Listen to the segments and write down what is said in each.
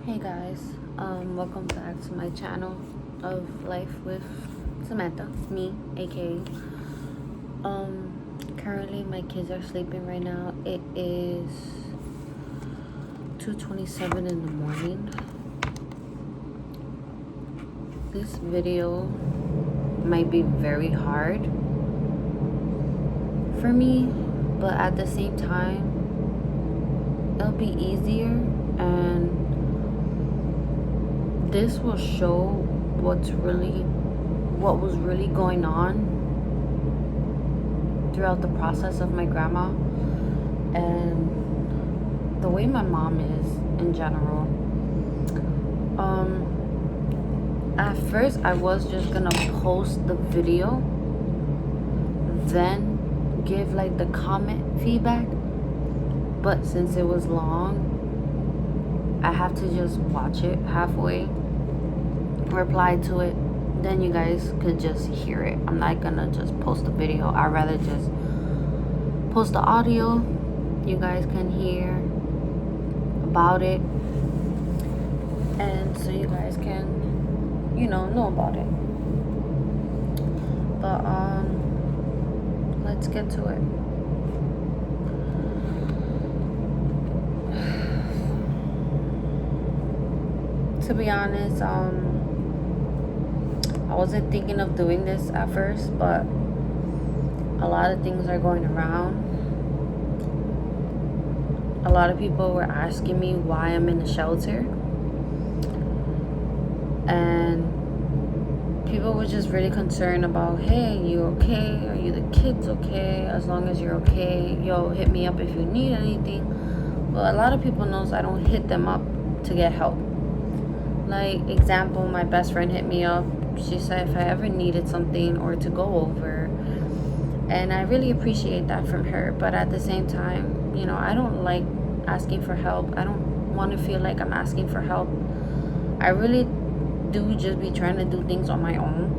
Hey guys, welcome back to my channel of Life with Samantha, me, aka. Currently my kids are sleeping right now. It is 2:27 in the morning. This video might be very hard for me, but at the same time, it'll be easier, and this will show what was really going on throughout the process of my grandma and the way my mom is in general. At first I was just gonna post the video, then give like the comment feedback, but since it was long, I have to just watch it halfway, reply to it, then you guys could just hear it. I'm not gonna just post the video. I'd rather just post the audio. You guys can hear about it, and so you guys can, know about it. But let's get to it. To be honest, I wasn't thinking of doing this at first, but a lot of things are going around. A lot of people were asking me why I'm in the shelter, and people were just really concerned about, hey, you okay? Are you the kids okay? As long as you're okay, yo, hit me up if you need anything. Well, a lot of people knows I don't hit them up to get help. Like, example, my best friend hit me up. She said if I ever needed something or to go over, and I really appreciate that from her. But at the same time, I don't like asking for help. I don't want to feel like I'm asking for help. I really do just be trying to do things on my own.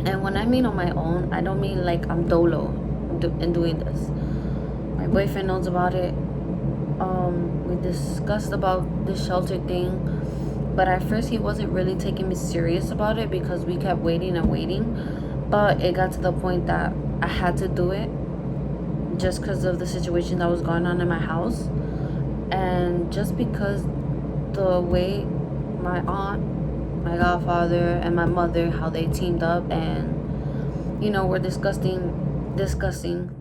And when I mean on my own, I don't mean like I'm dolo in doing this. My boyfriend knows about it. We discussed about the shelter thing, but at first he wasn't really taking me serious about it because we kept waiting and waiting. But it got to the point that I had to do it just because of the situation that was going on in my house, and just because the way my aunt, my godfather, and my mother, how they teamed up, and we're discussing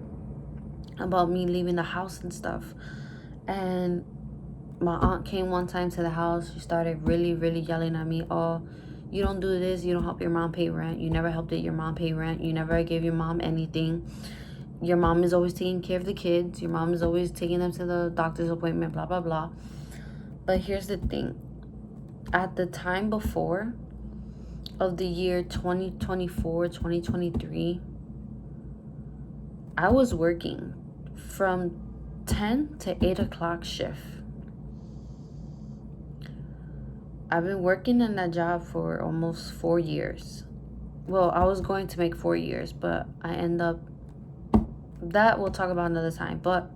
about me leaving the house and stuff. And my aunt came one time to the house. She started really, really yelling at me. Oh, you don't do this. You don't help your mom pay rent. You never helped your mom pay rent. You never gave your mom anything. Your mom is always taking care of the kids. Your mom is always taking them to the doctor's appointment, blah, blah, blah. But here's the thing. At the time before of the year 2024, 2023, I was working from 10 to 8 o'clock shift. I've been working in that job for almost 4 years. Well, I was going to make 4 years, but I end up, that we'll talk about another time. But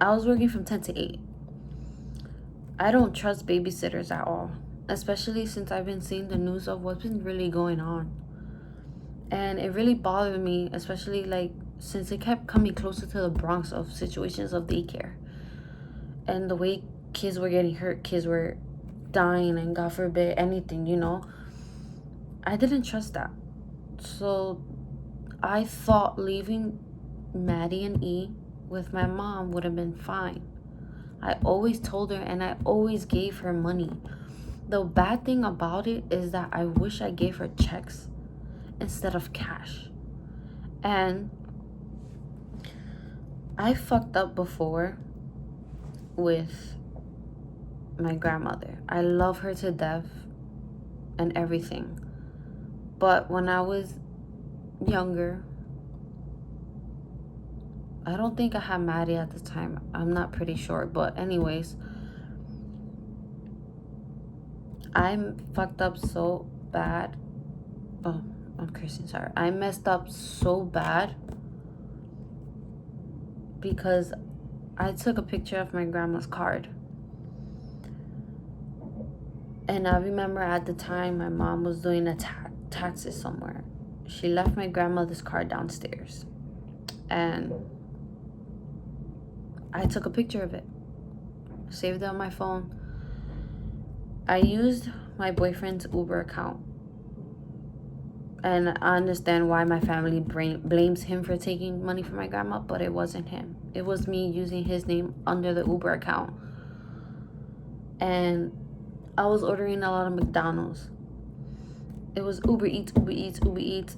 I was working from 10 to 8. I don't trust babysitters at all, especially since I've been seeing the news of what's been really going on. And it really bothered me, especially like since it kept coming closer to the Bronx of situations of daycare. And the way kids were getting hurt, kids were dying, and God forbid anything, I didn't trust that. So I thought leaving Maddie and E with my mom would have been fine. I always told her, and I always gave her money. The bad thing about it is that I wish I gave her checks instead of cash. And I fucked up before with my grandmother. I love her to death and everything. But when I was younger, I don't think I had Maddie at the time. I'm not pretty sure. But anyways, I fucked up so bad. Oh, I'm cursing, sorry. I messed up so bad because I took a picture of my grandma's card And I remember at the time my mom was doing taxes somewhere. She left my grandmother's car downstairs. And I took a picture of it, saved it on my phone. I used my boyfriend's Uber account. And I understand why my family blames him for taking money from my grandma, but it wasn't him. It was me using his name under the Uber account. And I was ordering a lot of McDonald's. It was Uber Eats.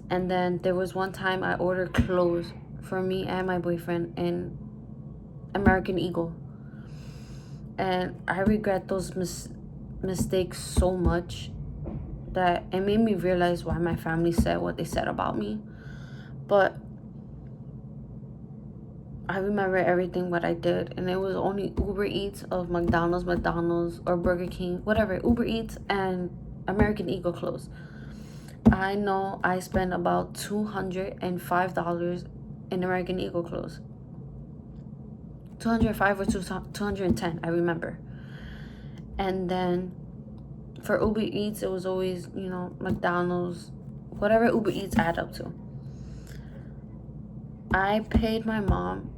And then there was one time I ordered clothes for me and my boyfriend in American Eagle. And I regret those mistakes so much that it made me realize why my family said what they said about me. But I remember everything what I did, and it was only Uber Eats of McDonald's or Burger King, whatever, Uber Eats and American Eagle clothes. I know I spent about $205 in American Eagle clothes. 205 or 210, I remember. And then for Uber Eats, it was always, McDonald's, whatever Uber Eats add up to. I paid my mom.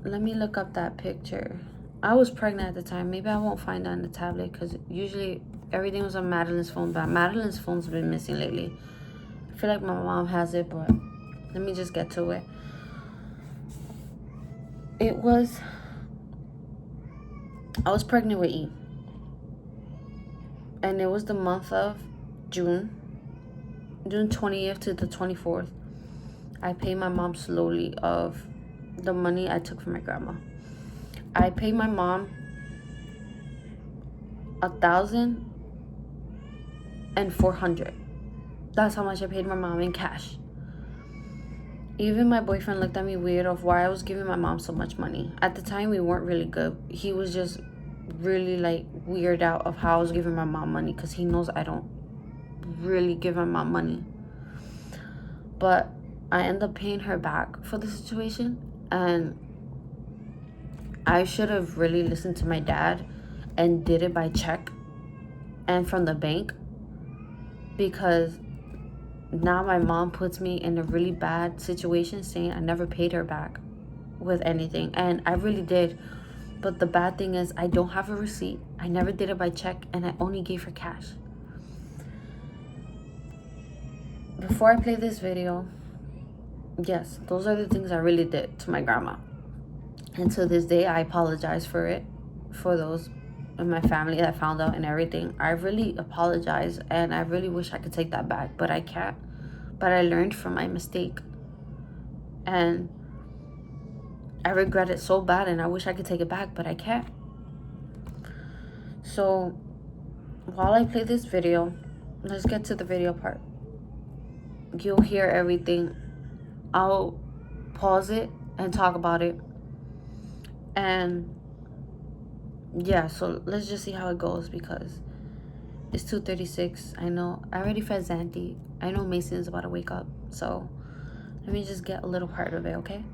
Let me look up that picture. I was pregnant at the time. Maybe I won't find it on the tablet because usually everything was on Madeline's phone, but Madeline's phone's been missing lately. I feel like my mom has it, but let me just get to it. I was pregnant with E. And it was the month of June 20th to the 24th. I paid my mom slowly of the money I took from my grandma. I paid my mom $1,400. That's how much I paid my mom in cash. Even my boyfriend looked at me weird of why I was giving my mom so much money. At the time, we weren't really good. He was just really weird out of how I was giving my mom money because he knows I don't really give my mom money. But I ended up paying her back for the situation, and I should have really listened to my dad and did it by check and from the bank, because now my mom puts me in a really bad situation saying I never paid her back with anything, and I really did. But the bad thing is I don't have a receipt. I never did it by check, and I only gave her cash. Before I play this video, yes, those are the things I really did to my grandma. And to this day, I apologize for it, for those in my family that found out and everything. I really apologize, and I really wish I could take that back, but I can't. But I learned from my mistake, and I regret it so bad, and I wish I could take it back, but I can't. So while I play this video, let's get to the video part. You'll hear everything. I'll pause it and talk about it. And yeah, so let's just see how it goes, because it's 2:36. I know I already fed Zanti. I know Mason is about to wake up, so let me just get a little part of it, okay?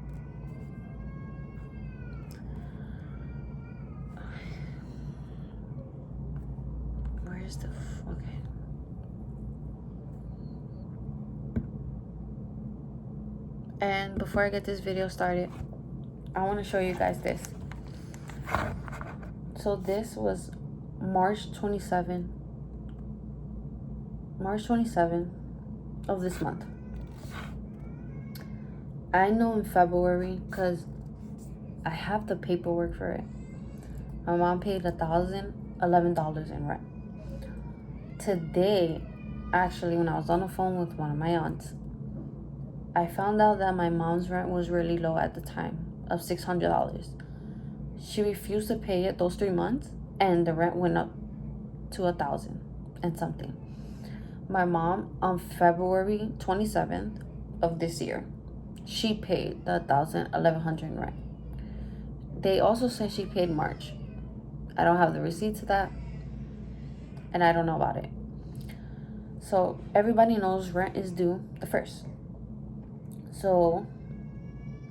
Where's the okay? And before I get this video started, I want to show you guys this. So this was March 27 of this month. I know in February, because I have the paperwork for it, my mom paid $1,011 in rent. Today, actually, when I was on the phone with one of my aunts, I found out that my mom's rent was really low at the time, of $600. She refused to pay it those 3 months, and the rent went up to $1,000 and something. My mom, on February 27th of this year, she paid the $1,100 in rent. They also said she paid March. I don't have the receipt to that, and I don't know about it. So everybody knows rent is due the 1st. So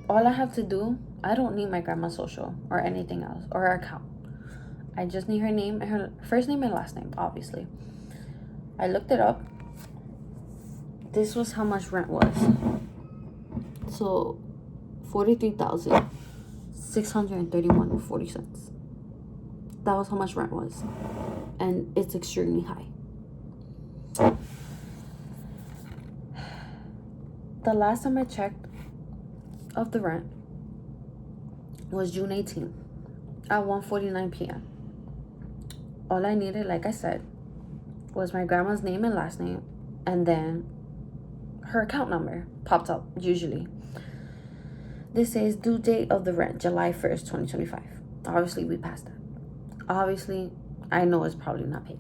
all I have to do, I don't need my grandma's social or anything else or her account. I just need her name, her first name and last name, obviously. I looked it up. This was how much rent was. So, $43,631.40. That was how much rent was, and it's extremely high. The last time I checked of the rent was June 18th at 1:49 p.m. All I needed, like I said, was my grandma's name and last name, and then her account number popped up usually. This says due date of the rent, July 1st, 2025. Obviously, we passed that. Obviously, I know it's probably not paid.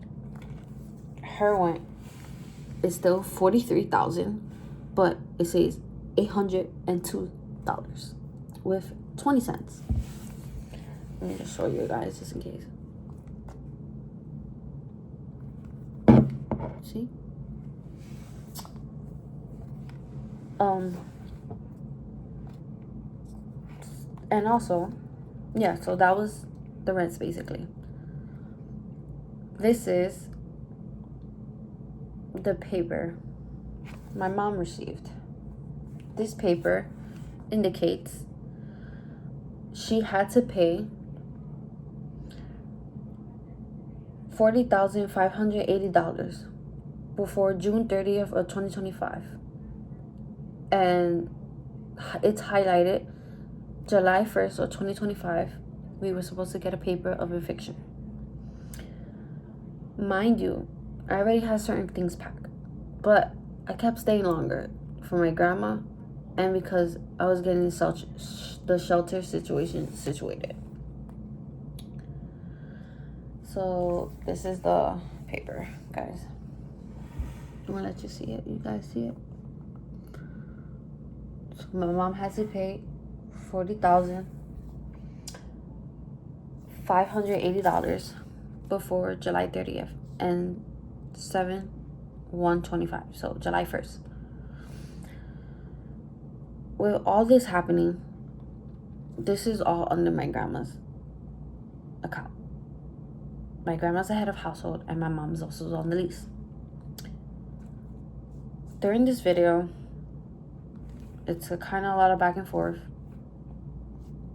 Her rent is still $43,000, but it says $802 with 20 cents. Let me just show you guys just in case. See? And also, yeah, so that was the rents basically. This is the paper my mom received. This paper indicates she had to pay $40,580 before June 30th of 2025. And it's highlighted July 1st of 2025. We were supposed to get a paper of eviction. Mind you, I already had certain things packed, but I kept staying longer for my grandma and because I was getting the shelter situation situated. So this is the paper, guys. I'm gonna let you see it. You guys see it? So my mom had to pay $40,580 before July 30th and 7/1/25. So July 1st. With all this happening, this is all under my grandma's account. My grandma's the head of household and my mom's also on the lease. During this video, it's a kind of a lot of back and forth,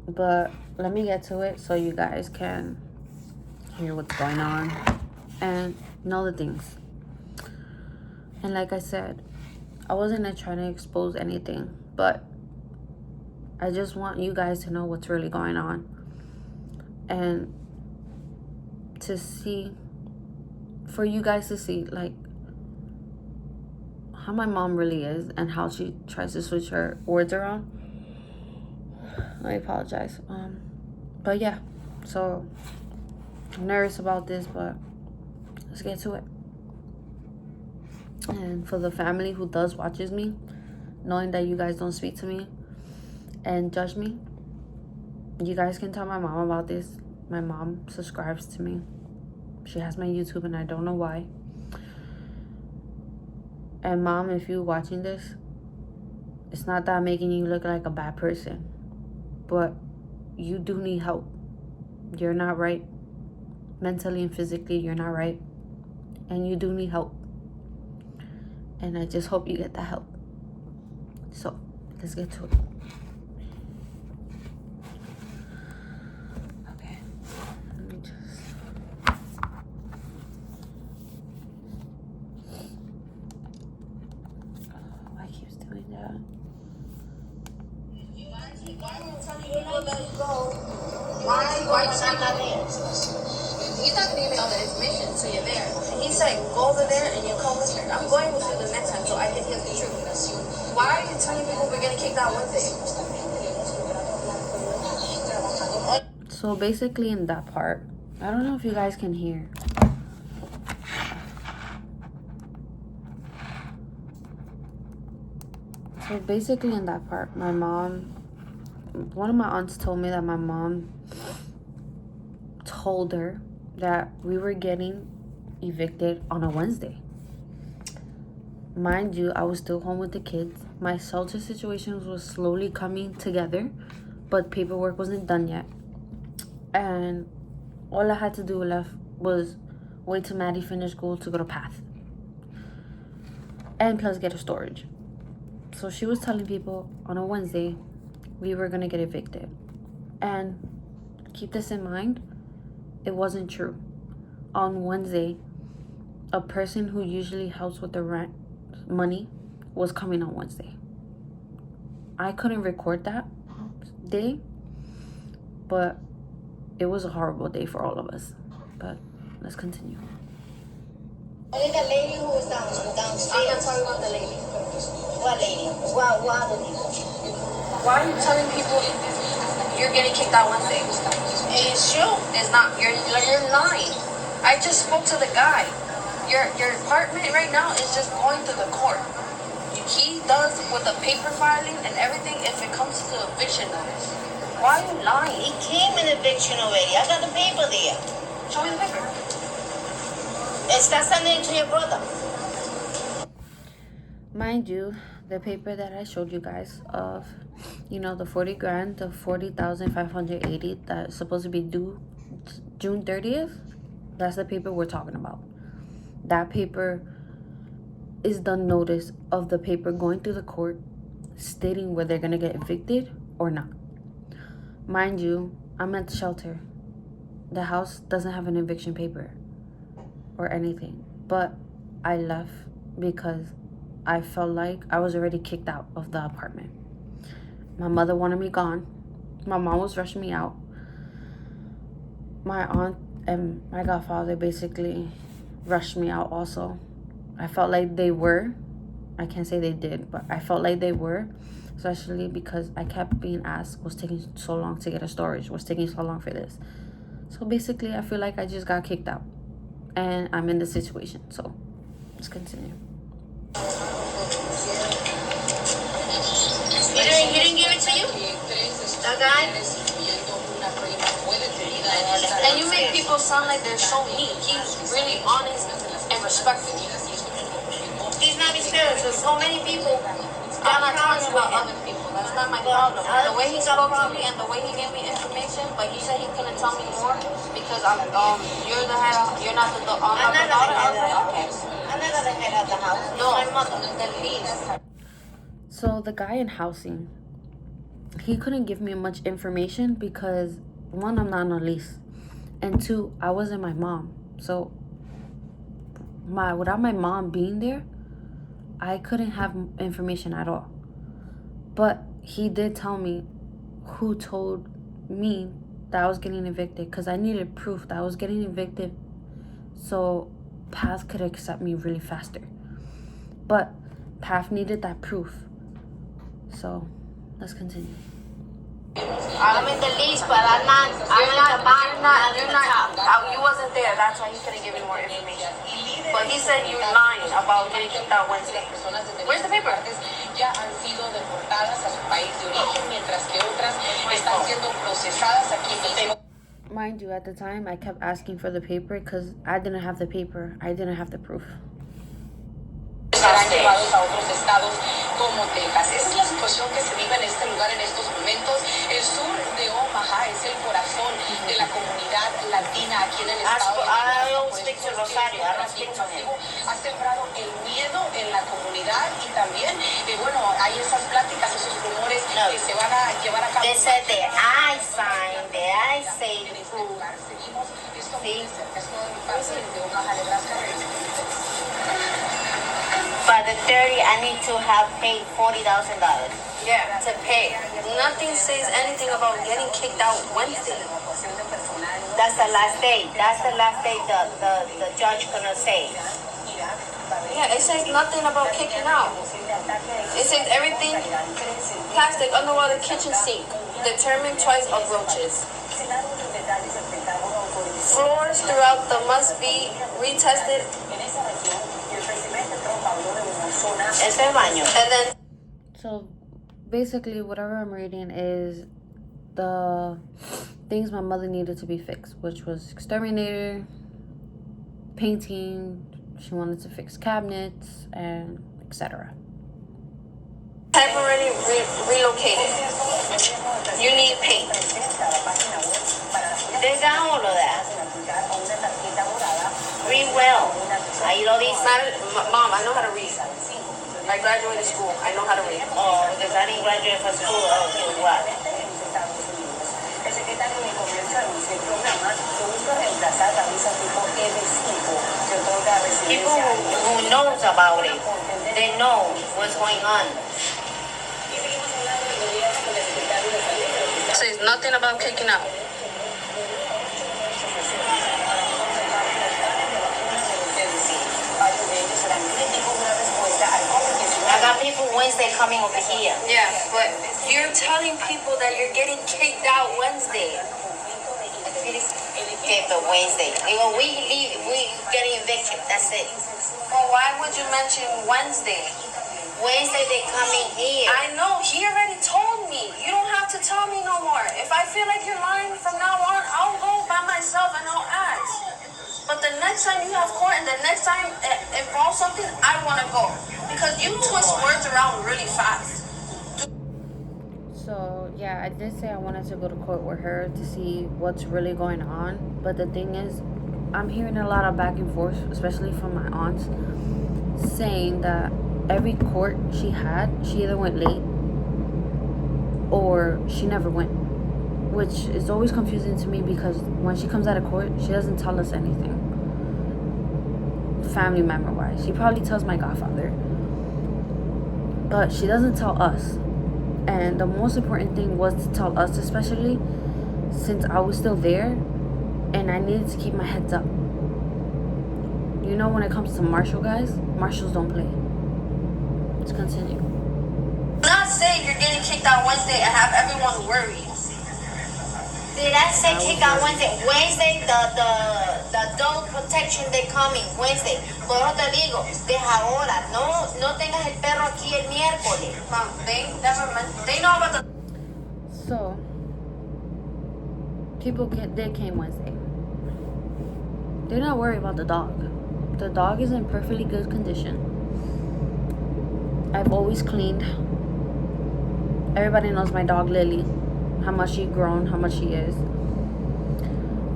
but let me get to it so you guys can hear what's going on and know the things. And like I said, I wasn't gonna try to expose anything, but I just want you guys to know what's really going on and to see, for you guys to see like how my mom really is and how she tries to switch her words around. I apologize. But yeah, so I'm nervous about this, but let's get to it. And for the family who does watches me, knowing that you guys don't speak to me and judge me, you guys can tell my mom about this. My mom subscribes to me. She has my YouTube and I don't know why. And mom, if you're watching this, it's not that I'm making you look like a bad person, but you do need help. You're not right. Mentally and physically, you're not right. And you do need help. And I just hope you get that help. So, let's get to it. Okay. Let me just... Why keeps doing that? Why are you telling people let it go? Why is he not there? He's not gonna give me all the information until you're there. He said, go over there and you come with me. I'm going with you the next time so I can hear the truth. Why are you telling people we're getting kicked out Wednesday? So basically in that part, I don't know if you guys can hear. So basically in that part, my mom, one of my aunts told me that my mom told her that we were getting evicted on a Wednesday. Mind you, I was still home with the kids. My shelter situations was slowly coming together, but paperwork wasn't done yet. And all I had to do was wait till Maddie finished school to go to Path. And plus get a storage. So she was telling people on a Wednesday we were gonna get evicted. And keep this in mind, it wasn't true. On Wednesday, a person who usually helps with the rent money was coming on Wednesday. I couldn't record that day, but it was a horrible day for all of us. But let's continue. Only the lady who was downstairs. I'm not talking about the lady. What lady? What other people? Why are you telling people you're getting kicked out Wednesday? It's true. It's not. You're lying. I just spoke to the guy. Your apartment right now is just going to the court. He does with the paper filing and everything if it comes to eviction notice. Why are you lying? He came in eviction already. I got the paper there. Show me the paper. Está sending it to your brother. Mind you, the paper that I showed you guys of, the 40 grand, the 40,580 that's supposed to be due June 30th, that's the paper we're talking about. That paper is the notice of the paper going through the court stating whether they're gonna get evicted or not. Mind you, I'm at the shelter. The house doesn't have an eviction paper or anything, but I left because I felt like I was already kicked out of the apartment. My mother wanted me gone. My mom was rushing me out. My aunt and my godfather basically rushed me out also. I felt like they were. I can't say they did, but I felt like they were, especially because I kept being asked, what's taking so long to get a storage? What's taking so long for this? So basically, I feel like I just got kicked out. And I'm in this situation, so let's continue. He didn't give it to you? That guy? And you make people sound like they're so mean. He's really honest and respectful. He's not experienced. There's so many people. I'm not talking about other people. That's not my problem. The way he spoke to me and the way he gave me information, but he said he couldn't tell me more because you're the head of, you're not the daughter. I was like, okay. I'm not the head of the house. No, my mother, the lead. So the guy in housing, he couldn't give me much information because one, I'm not on a lease, and two, I wasn't my mom. So without my mom being there, I couldn't have information at all. But he did tell me who told me that I was getting evicted because I needed proof that I was getting evicted so PATH could accept me really faster. But PATH needed that proof. So let's continue. I'm in the lease, but I'm not. You wasn't there. That's why he couldn't give me more information. But he said you were lying about getting kicked out Wednesday. Where's the paper? Ya han sido deportadas a su país de origen, mientras que otras están siendo procesadas aquí mismo. Mind you, at the time, I kept asking for the paper because I didn't have the paper. I didn't have the proof. Serán llevados a otros estados como Texas. Esa es la situación que se vive en este lugar en estos momentos. El sur de Omaha es el corazón de la comunidad latina aquí en el estado. I always speak to Rosario. I don't speak to him. Ha sembrado el miedo en la comunidad y también, hay esas pláticas, esos rumores que se van a llevar a cabo. They said that I signed, that I say the proof. Seguimos esto muy cerca. Es todo mi parte de Omaha, Nebraska. By the 30, I need to have paid $40,000. Yeah, to pay. Nothing says anything about getting kicked out Wednesday. That's the last day. That's the last day the judge gonna say. Yeah, it says nothing about kicking out. It says everything plastic, underwater kitchen sink. Determined choice of roaches. Floors throughout the must be retested. And then So basically, whatever I'm reading is the things my mother needed to be fixed, which was exterminator, painting. She wanted to fix cabinets and etc. temporarily relocated. You need paint. They got all of that. Read well. Ahí lo dice. Mom, I know how to read. I graduated school. I know how to read. Oh, because I didn't graduate from school. Okay, what? El secretario de Comercio anunció el programa que busca reemplazar la visa tipo EB5 que otorga People residencia. who knows about it, they know what's going on. Says nothing about kicking out. I got people Wednesday coming over here. Yeah, but you're telling people that you're getting kicked out Wednesday. Okay, but Wednesday. We leave, we getting evicted. That's it. Well, why would you mention Wednesday? Wednesday they coming here. I know, he already told me. You don't have to tell me no more. If I feel like you're lying from now on, I'll go by myself and I'll ask. But the next time you have court and the next time it involves something, I want to go. Because you twist words around really fast. So yeah, I did say I wanted to go to court with her to see what's really going on. But the thing is, I'm hearing a lot of back and forth, especially from my aunts, saying that every court she had, she either went late or she never went. Which is always confusing to me because when she comes out of court, she doesn't tell us anything. Family member wise. She probably tells my godfather. But she doesn't tell us. And the most important thing was to tell us, especially since I was still there and I needed to keep my heads up. You know, when it comes to Marshall, guys, Marshalls don't play. Let's continue. Do not say you're getting kicked out Wednesday and have everyone worried. Did I say kick out Wednesday? Wednesday, the adult protection they coming Wednesday. Por eso te digo, deja ahora. No tengas el perro aquí el miércoles. Mom, they know about the. So, they came Wednesday. They're not worried about the dog. The dog is in perfectly good condition. I've always cleaned. Everybody knows my dog Lily, how much she grown, how much she is.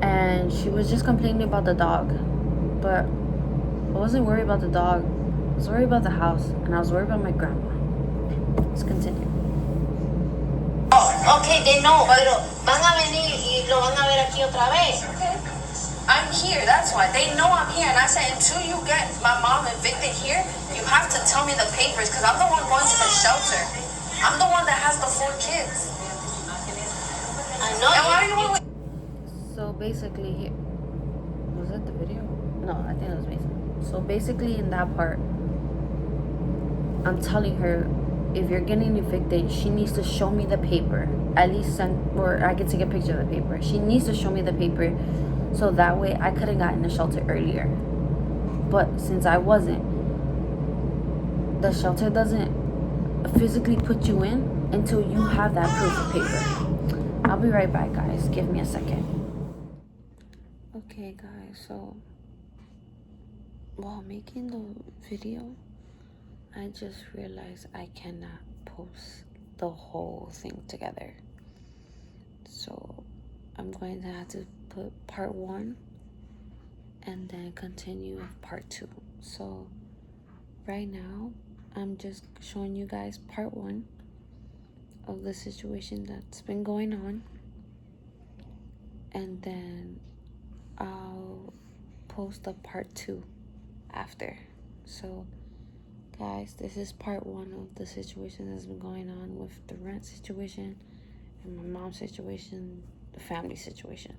And she was just complaining about the dog. But I wasn't worried about the dog. I was worried about the house. And I was worried about my grandma. Let's continue. Oh, okay, they know, pero van a venir y lo van a ver aquí otra vez. Okay. I'm here, that's why. They know I'm here. And I said, until you get my mom evicted here, you have to tell me the papers because I'm the one going to the shelter. I'm the one that has the 4 kids. I know. And why are you So basically, was that the video? No, I think it was Mason. So basically, in that part, I'm telling her, if you're getting evicted, she needs to show me the paper. At least or I can take a picture of the paper. She needs to show me the paper, so that way I could have gotten the shelter earlier. But since I wasn't, the shelter doesn't physically put you in until you have that proof of paper. I'll be right back, guys. Give me a second. Okay, guys, so while making the video, I just realized I cannot post the whole thing together. So I'm going to have to put part 1 and then continue with part 2. So right now, I'm just showing you guys part 1 of the situation that's been going on. And then I'll post a part 2 after. So guys, this is part 1 of the situation that's been going on with the rent situation and my mom's situation, the family situation.